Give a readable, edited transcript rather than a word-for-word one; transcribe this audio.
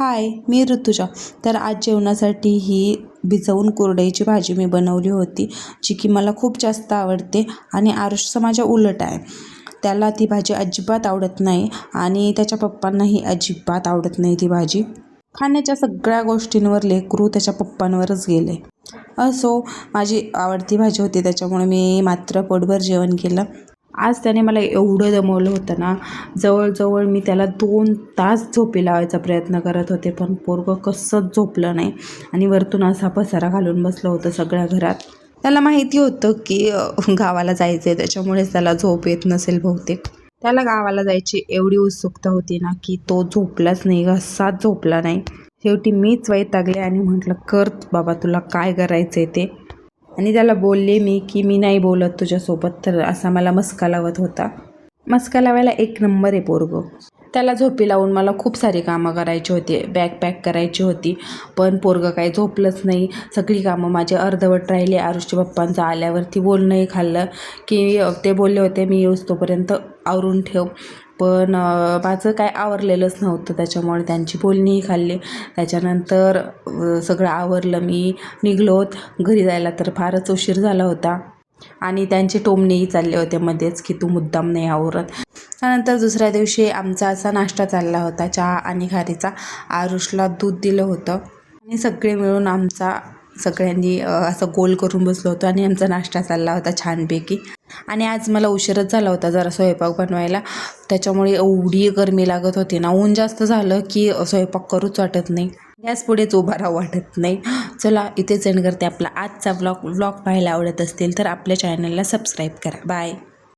हाय, मी ऋतुजा. तर आज जेवणासाठी ही भिजवून कुरडईची भाजी मी बनवली होती, जी की मला खूप जास्त आवडते आणि आरुषचं माझ्या उलट आहे. त्याला ती भाजी अजिबात आवडत नाही आणि त्याच्या पप्पांनाही अजिबात आवडत नाही ती भाजी. खाण्याच्या सगळ्या गोष्टींवर लेकरू त्याच्या पप्पांवरच गेले. असो, माझी आवडती भाजी होती त्याच्यामुळे मी मात्र पोटभर जेवण केलं. आज त्याने मला एवढं दमवलं होतं ना, जवळजवळ मी त्याला 2 तास झोपी लावायचा प्रयत्न करत होते, पण पोरगं कसंच झोपलं नाही आणि वरतून असा पसारा घालून बसलं होतं सगळ्या घरात. त्याला माहिती होतं की गावाला जायचं आहे, त्याच्यामुळेच त्याला झोप येत नसेल बहुतेक. त्याला गावाला जायची एवढी उत्सुकता होती ना, की तो झोपलाच नाही, घसाच झोपला नाही. शेवटी मीच वैतागले आणि म्हटलं, कर बाबा, तुला काय करायचं आहे ते. आणि त्याला बोलले मी की मी नाही बोलत तुझ्यासोबत, तर असा मला मस्का लावत होता. मस्का लावायला एक नंबर आहे पोरगं. त्याला झोपी लावून मला खूप सारी कामं करायची होती, बॅग पॅक करायची होती, पण पोरगं काही झोपलंच नाही. सगळी कामं माझे अर्धवट राहिले. आरुषच्या पप्पांचं आल्यावरती बोलणंही खाल्लं की ते बोलले होते मी येऊस तोपर्यंत आवरून ठेव, पण माझं काय आवरलेलंच नव्हतं, त्याच्यामुळे त्यांची बोलणीही खाल्ली. त्याच्यानंतर सगळं आवरलं, मी निघलोत घरी जायला, तर फारच उशीर झाला होता आणि त्यांचे टोमणेही चालले होते मध्येच की तू मुद्दाम नाही आवरत. त्यानंतर दुसऱ्या दिवशी आमचा असा नाश्ता चालला होता, चहा आणि खारीचा. आरुषला दूध दिलं होतं आणि सगळे मिळून सगळ्यांनी असं गोल करून बसलो होतो आणि आमचा नाश्ता चालला होता छानपैकी. आणि आज मला उशीरच झाला होता जरा स्वयंपाक बनवायला, त्याच्यामुळे एवढी गरमी लागत होती ना, ऊन जास्त झालं की स्वयंपाक करूच वाटत नाही, गॅस पुढेच उभा राहावं वाटत नाही. चला, इथेच एंड करते आपला आजचा व्लॉग पाहायला आवडत असतील तर आपल्या चॅनलला सबस्क्राईब करा. बाय.